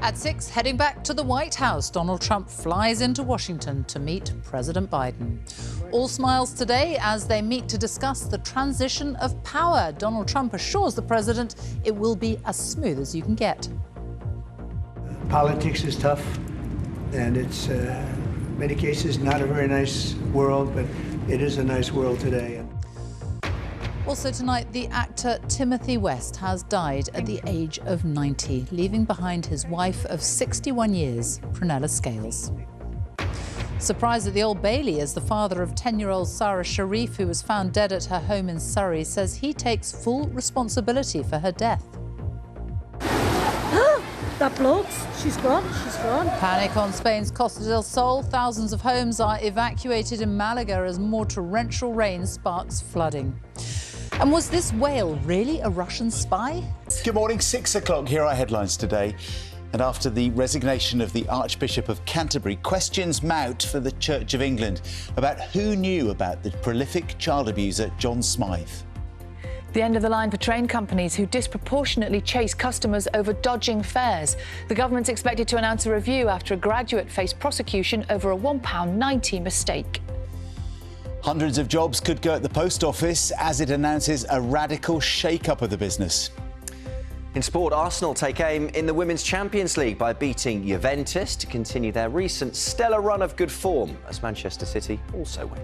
At 6, heading back to the White House, Donald Trump flies into Washington to meet President Biden. All smiles today as they meet to discuss the transition of power. Donald Trump assures the president it will be as smooth as you can get. Politics is tough, and it's, in many cases, not a very nice world, but it is a nice world today. Also tonight, the actor Timothy West has died at the age of 90, leaving behind his wife of 61 years, Prunella Scales. Surprised at the Old Bailey as the father of 10-year-old Sarah Sharif, who was found dead at her home in Surrey, says he takes full responsibility for her death. That bloke, she's gone. Panic on Spain's Costa del Sol. Thousands of homes are evacuated in Malaga as more torrential rain sparks flooding. And was this whale really a Russian spy? Good morning, 6 o'clock. Here are headlines today. And after the resignation of the Archbishop of Canterbury, questions mount for the Church of England about who knew about the prolific child abuser John Smythe. The end of the line for train companies who disproportionately chase customers over dodging fares. The government's expected to announce a review after a graduate faced prosecution over a £1.90 mistake. Hundreds of jobs could go at the post office as it announces a radical shake-up of the business. In sport, Arsenal take aim in the Women's Champions League by beating Juventus to continue their recent stellar run of good form, as Manchester City also win.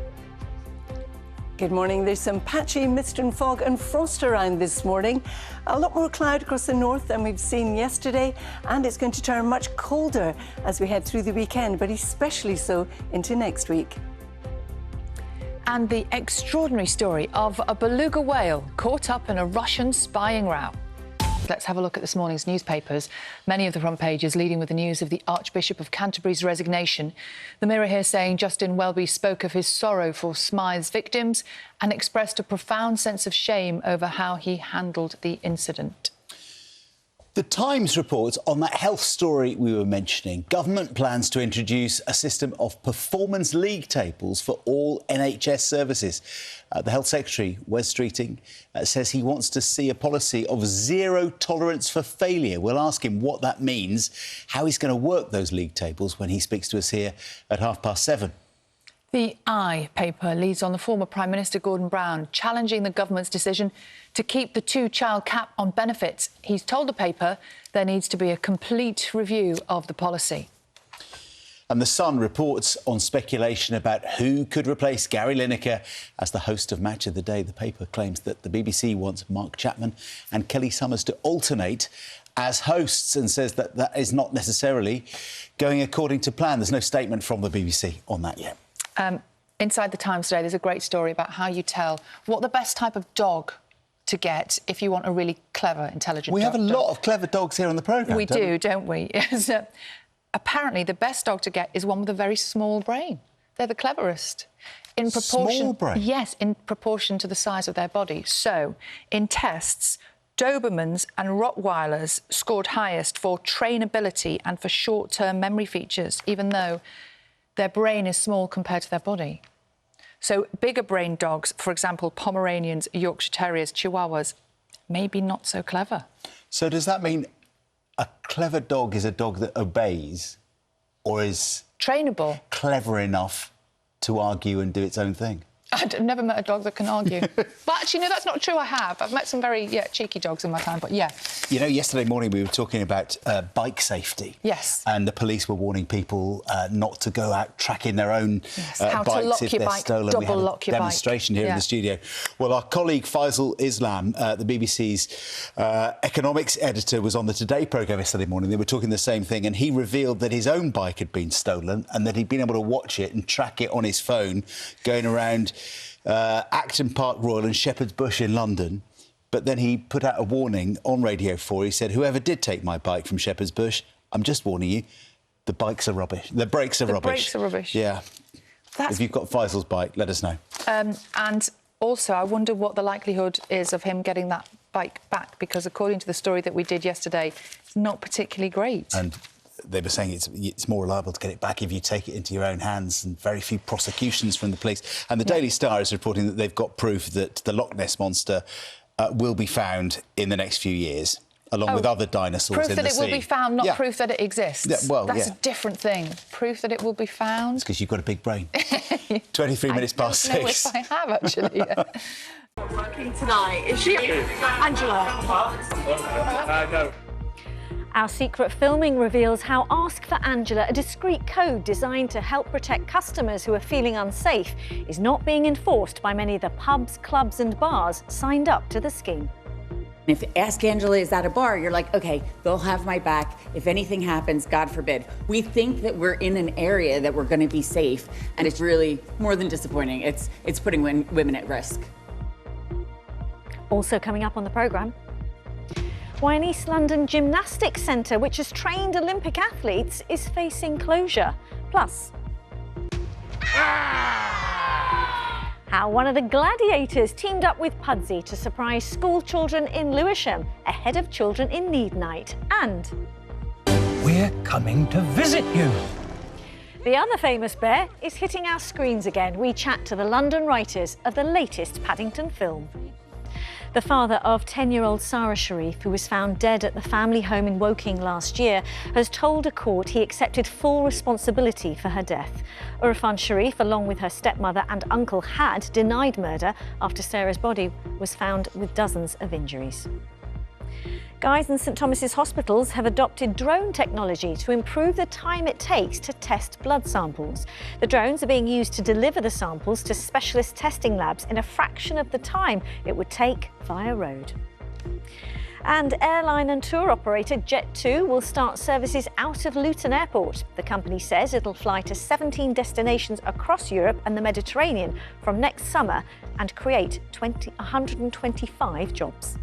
Good morning. There's some patchy mist and fog and frost around this morning. A lot more cloud across the north than we've seen yesterday, and it's going to turn much colder as we head through the weekend, but especially so into next week. And the extraordinary story of a beluga whale caught up in a Russian spying row. Let's have a look at this morning's newspapers. Many of the front pages leading with the news of the Archbishop of Canterbury's resignation. The Mirror here saying Justin Welby spoke of his sorrow for Smythe's victims and expressed a profound sense of shame over how he handled the incident. The Times reports on that health story we were mentioning. Government plans to introduce a system of performance league tables for all NHS services. The Health Secretary, Wes Streeting, says he wants to see a policy of zero tolerance for failure. We'll ask him what that means, how he's going to work those league tables when he speaks to us here at 7:30. The I paper leads on the former Prime Minister Gordon Brown challenging the government's decision to keep the two-child cap on benefits. He's told the paper there needs to be a complete review of the policy. And The Sun reports on speculation about who could replace Gary Lineker as the host of Match of the Day. The paper claims that the BBC wants Mark Chapman and Kelly Summers to alternate as hosts and says that that is not necessarily going according to plan. There's no statement from the BBC on that yet. Inside the Times today, there's a great story about how you tell what the best type of dog to get if you want a really clever, intelligent dog. We have a lot of clever dogs here on the programme. We do, don't we? Apparently, the best dog to get is one with a very small brain. They're the cleverest. In proportion, small brain? Yes, in proportion to the size of their body. So, in tests, Dobermans and Rottweilers scored highest for trainability and for short-term memory features, even though their brain is small compared to their body. So bigger brain dogs, for example, Pomeranians, Yorkshire Terriers, Chihuahuas, maybe not so clever. So does that mean a clever dog is a dog that obeys or is trainable, clever enough to argue and do its own thing? I've never met a dog that can argue. But actually, no, that's not true. I have. I've met some very, cheeky dogs in my time, but yeah. You know, yesterday morning we were talking about bike safety. Yes. And the police were warning people not to go out tracking their own bikes if they're stolen. Double we had a lock your demonstration here in the studio. Well, our colleague Faisal Islam, the BBC's economics editor, was on the Today programme yesterday morning. They were talking the same thing, and he revealed that his own bike had been stolen and that he'd been able to watch it and track it on his phone going around Acton Park Royal and Shepherd's Bush in London. But then he put out a warning on Radio 4. He said, whoever did take my bike from Shepherd's Bush, I'm just warning you, the bikes are rubbish. The brakes are rubbish. The brakes are rubbish. Yeah. If you've got Faisal's bike, let us know. And also, I wonder what the likelihood is of him getting that bike back, because according to the story that we did yesterday, it's not particularly great. And they were saying it's more reliable to get it back if you take it into your own hands, and very few prosecutions from the police. And the Daily Star is reporting that they've got proof that the Loch Ness Monster will be found in the next few years. along with other dinosaurs proof in that the it sea. will be found, not Yeah. proof that it exists. Yeah, well, that's yeah. a different thing. Proof that it will be found. It's because you've got a big brain. 23 minutes past I don't know 6. if I have, actually. Working tonight. Is she? Angela. No. Our secret filming reveals how Ask for Angela, a discreet code designed to help protect customers who are feeling unsafe, is not being enforced by many of the pubs, clubs and bars signed up to the scheme. If Ask Angela is at a bar, you're like, okay, they'll have my back. If anything happens, God forbid. We think that we're in an area that we're going to be safe, and it's really more than disappointing. It's putting women at risk. Also coming up on the programme, why an East London gymnastics centre, which has trained Olympic athletes, is facing closure. Plus, how one of the gladiators teamed up with Pudsey to surprise school children in Lewisham ahead of Children in Need Night. And We're coming to visit you. the other famous bear is hitting our screens again. We chat to the London writers of the latest Paddington film. The father of 10-year-old Sarah Sharif, who was found dead at the family home in Woking last year, has told a court he accepted full responsibility for her death. Irfan Sharif, along with her stepmother and uncle, had denied murder after Sarah's body was found with dozens of injuries. Guy's and St Thomas's hospitals have adopted drone technology to improve the time it takes to test blood samples. The drones are being used to deliver the samples to specialist testing labs in a fraction of the time it would take via road. And airline and tour operator Jet2 will start services out of Luton Airport. The company says it'll fly to 17 destinations across Europe and the Mediterranean from next summer and create 125 jobs.